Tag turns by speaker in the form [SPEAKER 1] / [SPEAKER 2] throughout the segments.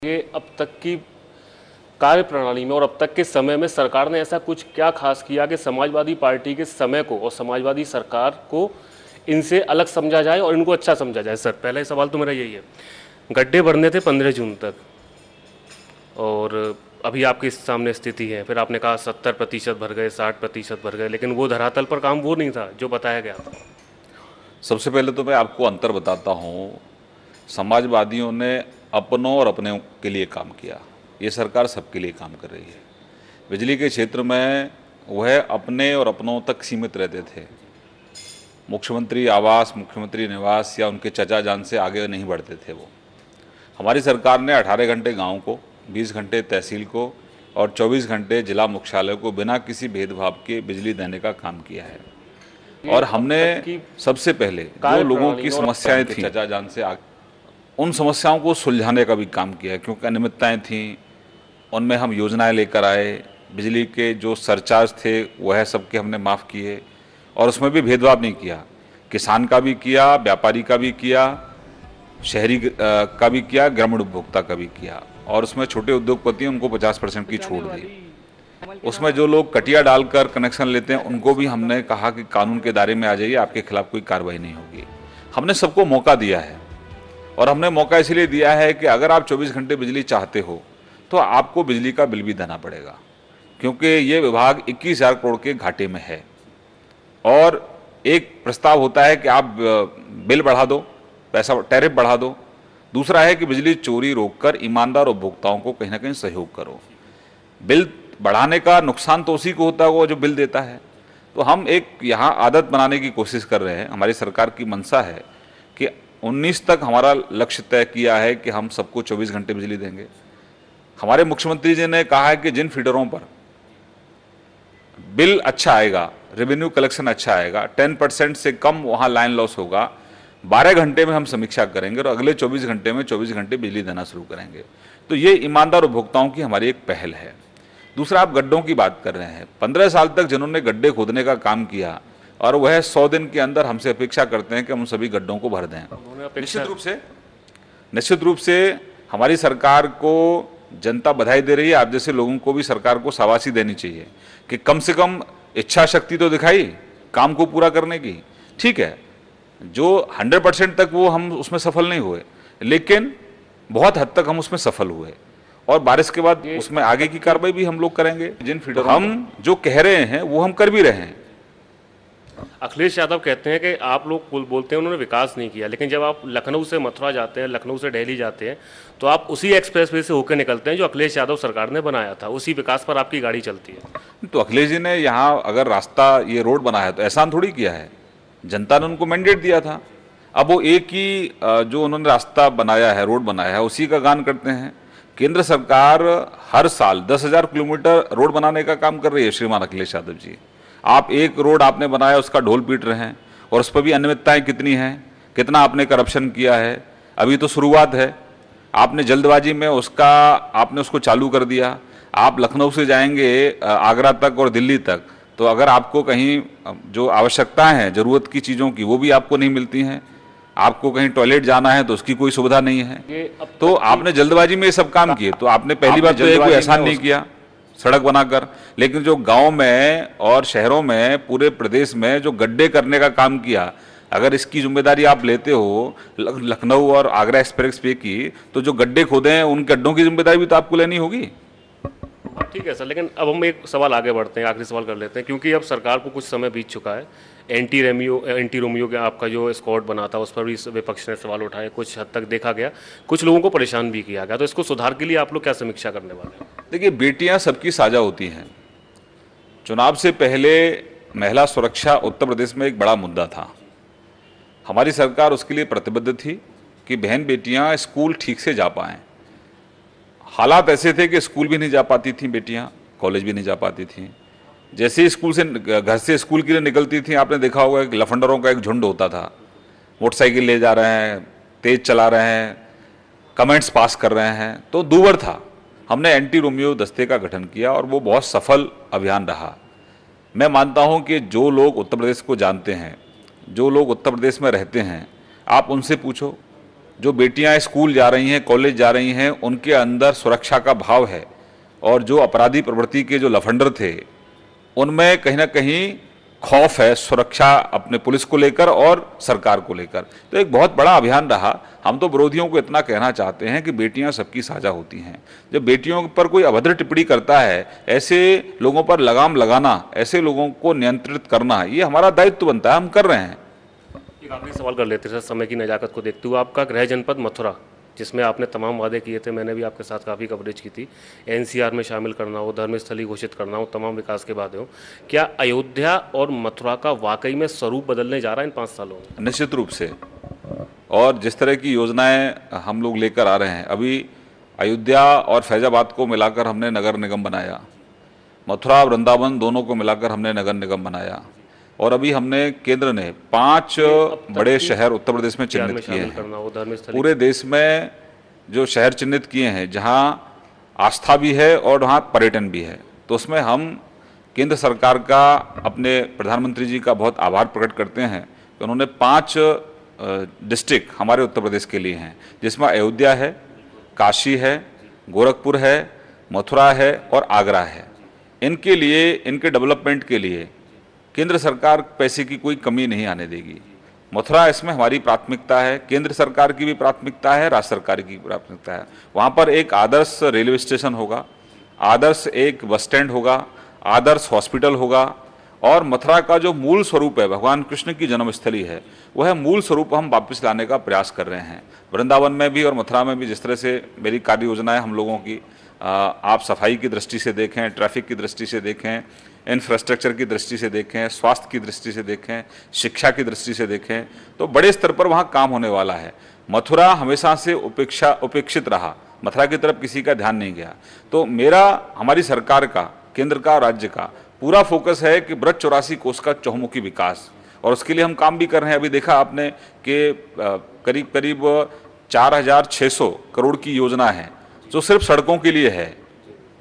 [SPEAKER 1] ये अब तक की कार्यप्रणाली में और अब तक के समय में सरकार ने ऐसा कुछ क्या खास किया कि समाजवादी पार्टी के समय को और समाजवादी सरकार को इनसे अलग समझा जाए और इनको अच्छा समझा जाए? सर, पहला सवाल तो मेरा यही है। गड्ढे भरने थे 15 जून तक और अभी आपके सामने स्थिति है। फिर आपने कहा 70% भर गए, 60% भर गए, लेकिन वो धरातल पर काम वो नहीं था जो बताया गया था।
[SPEAKER 2] सबसे पहले तो मैं आपको अंतर बताता हूँ। समाजवादियों ने अपनों और अपने के लिए काम किया, ये सरकार सबके लिए काम कर रही है। बिजली के क्षेत्र में वह अपने और अपनों तक सीमित रहते थे। मुख्यमंत्री आवास, मुख्यमंत्री निवास या उनके चचा जान से आगे नहीं बढ़ते थे वो। हमारी सरकार ने 18 घंटे गांव को, 20 घंटे तहसील को और 24 घंटे जिला मुख्यालय को बिना किसी भेदभाव के बिजली देने का काम किया है। और हमने सबसे पहले जो लोगों की समस्याएं थी चचा जान से आगे, उन समस्याओं को सुलझाने का भी काम किया है। क्योंकि अनियमितताएं थीं, उनमें हम योजनाएं लेकर आए। बिजली के जो सरचार्ज थे वह सबके हमने माफ़ किए और उसमें भी भेदभाव नहीं किया। किसान का भी किया, व्यापारी का भी किया, शहरी का भी किया, ग्रामीण उपभोक्ता का भी किया। और उसमें छोटे उद्योगपति उनको 50% की छूट दी। उसमें जो लोग कटिया डालकर कनेक्शन लेते हैं उनको भी हमने कहा कि कानून के दायरे में आ जाइए, आपके खिलाफ कोई कार्रवाई नहीं होगी। हमने सबको मौका दिया है और हमने मौका इसलिए दिया है कि अगर आप 24 घंटे बिजली चाहते हो तो आपको बिजली का बिल भी देना पड़ेगा, क्योंकि ये विभाग 21,000 करोड़ के घाटे में है। और एक प्रस्ताव होता है कि आप बिल बढ़ा दो, पैसा टैरिफ बढ़ा दो। दूसरा है कि बिजली चोरी रोककर ईमानदार उपभोक्ताओं को कहीं ना कहीं सहयोग करो। बिल बढ़ाने का नुकसान तो उसी को होता है वो जो बिल देता है। तो हम एक यहाँ आदत बनाने की कोशिश कर रहे हैं। हमारी सरकार की मंशा है कि 19 तक हमारा लक्ष्य तय किया है कि हम सबको 24 घंटे बिजली देंगे। हमारे मुख्यमंत्री जी ने कहा है कि जिन फीडरों पर बिल अच्छा आएगा, रेवेन्यू कलेक्शन अच्छा आएगा, 10% से कम वहाँ लाइन लॉस होगा, 12 घंटे में हम समीक्षा करेंगे और अगले 24 घंटे में 24 घंटे बिजली देना शुरू करेंगे। तो ये ईमानदार उपभोक्ताओं की हमारी एक पहल है। दूसरा, आप गड्ढों की बात कर रहे हैं। 15 साल तक जिन्होंने गड्ढे खोदने का काम किया और वह 100 दिन के अंदर हमसे अपेक्षा करते हैं कि हम सभी गड्ढों को भर दें। निश्चित रूप से हमारी सरकार को जनता बधाई दे रही है। आप जैसे लोगों को भी सरकार को शाबाशी देनी चाहिए कि कम से कम इच्छा शक्ति तो दिखाई काम को पूरा करने की। ठीक है, जो 100% तक वो हम उसमें सफल नहीं हुए, लेकिन बहुत हद तक हम उसमें सफल हुए और बारिश के बाद उसमें आगे की कार्रवाई भी हम लोग करेंगे। जिन फीडर हम जो कह रहे हैं वो हम कर भी रहे हैं।
[SPEAKER 1] अखिलेश यादव कहते हैं कि आप लोग बोलते हैं उन्होंने विकास नहीं किया, लेकिन जब आप लखनऊ से मथुरा जाते हैं, लखनऊ से दिल्ली जाते हैं, तो आप उसी एक्सप्रेसवे से होकर निकलते हैं जो अखिलेश यादव सरकार ने बनाया था। उसी विकास पर आपकी गाड़ी चलती है।
[SPEAKER 2] तो अखिलेश जी ने यहाँ अगर रास्ता ये रोड बनाया है तो एहसान थोड़ी किया है, जनता ने उनको मैंडेट दिया था। अब वो एक ही जो उन्होंने रास्ता बनाया है, रोड बनाया है, उसी का गान करते हैं। केंद्र सरकार हर साल 10,000 किलोमीटर रोड बनाने का काम कर रही है। श्रीमान अखिलेश यादव जी, आप एक रोड आपने बनाया उसका ढोल पीट रहे हैं और उस पर भी अनियमितताएं कितनी हैं, कितना आपने करप्शन किया है। अभी तो शुरुआत है, आपने जल्दबाजी में आपने उसको चालू कर दिया। आप लखनऊ से जाएंगे आगरा तक और दिल्ली तक, तो अगर आपको कहीं जो आवश्यकताएं हैं ज़रूरत की चीज़ों की वो भी आपको नहीं मिलती हैं। आपको कहीं टॉयलेट जाना है तो उसकी कोई सुविधा नहीं है। तो आपने जल्दबाजी में ये सब काम किए। तो आपने पहली बात तो ये कोई एहसान नहीं किया सड़क बनाकर, लेकिन जो गांव में और शहरों में पूरे प्रदेश में जो गड्ढे करने का काम किया, अगर इसकी जिम्मेदारी आप लेते हो लखनऊ और आगरा एक्सप्रेस वे की, तो जो गड्ढे खोदे हैं उन गड्ढों की जिम्मेदारी भी तो आपको लेनी होगी।
[SPEAKER 1] ठीक है सर, लेकिन अब हम एक सवाल आगे बढ़ते हैं, आखिरी सवाल कर लेते हैं, क्योंकि अब सरकार को कुछ समय बीत चुका है। एंटी रोमियो का आपका जो स्क्वाड बना था उस पर भी विपक्ष ने सवाल उठाए, कुछ हद तक देखा गया, कुछ लोगों को परेशान भी किया गया। तो इसको सुधार के लिए आप लोग क्या समीक्षा करने वाले हैं?
[SPEAKER 2] देखिए, बेटियां सबकी साझा होती हैं। चुनाव से पहले महिला सुरक्षा उत्तर प्रदेश में एक बड़ा मुद्दा था। हमारी सरकार उसके लिए प्रतिबद्ध थी कि बहन बेटियां स्कूल ठीक से जा पाएं। हालात ऐसे थे कि स्कूल भी नहीं जा पाती थी बेटियां, कॉलेज भी नहीं जा पाती थी। जैसे ही घर से स्कूल के लिए निकलती थी, आपने देखा होगा कि लफंडरों का एक झुंड होता था, मोटरसाइकिल ले जा रहे हैं, तेज चला रहे हैं, कमेंट्स पास कर रहे हैं। तो दूभर था। हमने एंटी रोमियो दस्ते का गठन किया और वो बहुत सफल अभियान रहा। मैं मानता हूं कि जो लोग उत्तर प्रदेश को जानते हैं, जो लोग उत्तर प्रदेश में रहते हैं, आप उनसे पूछो जो बेटियां स्कूल जा रही हैं, कॉलेज जा रही हैं, उनके अंदर सुरक्षा का भाव है और जो अपराधी प्रवृत्ति के जो लफंडर थे उनमें कहीं ना कहीं खौफ है, सुरक्षा अपने पुलिस को लेकर और सरकार को लेकर। तो एक बहुत बड़ा अभियान रहा। हम तो विरोधियों को इतना कहना चाहते हैं कि बेटियां सबकी साझा होती हैं। जब बेटियों पर कोई अभद्र टिप्पणी करता है, ऐसे लोगों पर लगाम लगाना, ऐसे लोगों को नियंत्रित करना, ये हमारा दायित्व बनता है, हम कर रहे हैं।
[SPEAKER 1] एक आखिरी सवाल कर लेते हैं सर, समय की नज़ाकत को देखते हुए। आपका गृह जनपद मथुरा, जिसमें आपने तमाम वादे किए थे, मैंने भी आपके साथ काफ़ी कवरेज की थी, एनसीआर में शामिल करना हो, धर्मस्थली घोषित करना हो, तमाम विकास के वादे हो, क्या अयोध्या और मथुरा का वाकई में स्वरूप बदलने जा रहा है इन 5 सालों में?
[SPEAKER 2] निश्चित रूप से। और जिस तरह की योजनाएं हम लोग लेकर आ रहे हैं, अभी अयोध्या और फैजाबाद को मिलाकर हमने नगर निगम बनाया, मथुरा वृंदावन दोनों को मिलाकर हमने नगर निगम बनाया, और अभी हमने केंद्र ने 5 बड़े शहर उत्तर प्रदेश में चिन्हित किए हैं। पूरे देश में जो शहर चिन्हित किए हैं जहां आस्था भी है और वहां पर्यटन भी है, तो उसमें हम केंद्र सरकार का, अपने प्रधानमंत्री जी का बहुत आभार प्रकट करते हैं कि उन्होंने 5 डिस्ट्रिक्ट हमारे उत्तर प्रदेश के लिए हैं, जिसमें अयोध्या है, काशी है, गोरखपुर है, मथुरा है और आगरा है। इनके लिए, इनके डेवलपमेंट के लिए केंद्र सरकार पैसे की कोई कमी नहीं आने देगी। मथुरा, इसमें हमारी प्राथमिकता है, केंद्र सरकार की भी प्राथमिकता है, राज्य सरकार की प्राथमिकता है। वहाँ पर एक आदर्श रेलवे स्टेशन होगा, आदर्श एक बस स्टैंड होगा, आदर्श हॉस्पिटल होगा, और मथुरा का जो मूल स्वरूप है, भगवान कृष्ण की जन्मस्थली है, वह मूल स्वरूप हम वापस लाने का प्रयास कर रहे हैं। वृंदावन में भी और मथुरा में भी जिस तरह से मेरी कार्य योजना है हम लोगों की, आप सफाई की दृष्टि से देखें, ट्रैफिक की दृष्टि से देखें, इंफ्रास्ट्रक्चर की दृष्टि से देखें, स्वास्थ्य की दृष्टि से देखें, शिक्षा की दृष्टि से देखें, तो बड़े स्तर पर वहाँ काम होने वाला है। मथुरा हमेशा से उपेक्षित रहा, मथुरा की तरफ किसी का ध्यान नहीं गया। तो हमारी सरकार का, केंद्र का, राज्य का पूरा फोकस है कि ब्रज 84 कोस का चहुमुखी विकास, और उसके लिए हम काम भी कर रहे हैं। अभी देखा आपने कि करीब करीब 4600 करोड़ की योजना है जो सिर्फ सड़कों के लिए है।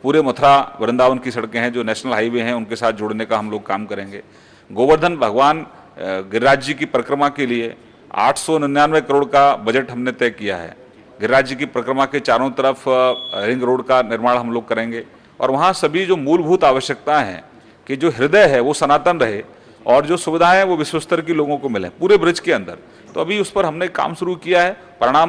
[SPEAKER 2] पूरे मथुरा वृंदावन की सड़कें हैं जो नेशनल हाईवे हैं, उनके साथ जोड़ने का हम लोग काम करेंगे। गोवर्धन भगवान गिरिराज जी की परिक्रमा के लिए 899 करोड़ का बजट हमने तय किया है। गिरिराज जी की परिक्रमा के चारों तरफ रिंग रोड का निर्माण हम लोग करेंगे, और वहाँ सभी जो मूलभूत आवश्यकताएं हैं कि जो हृदय है वो सनातन रहे और जो सुविधाएं वो विश्व स्तर की लोगों को मिले पूरे ब्रिज के अंदर। तो अभी उस पर हमने काम शुरू किया है। परिणाम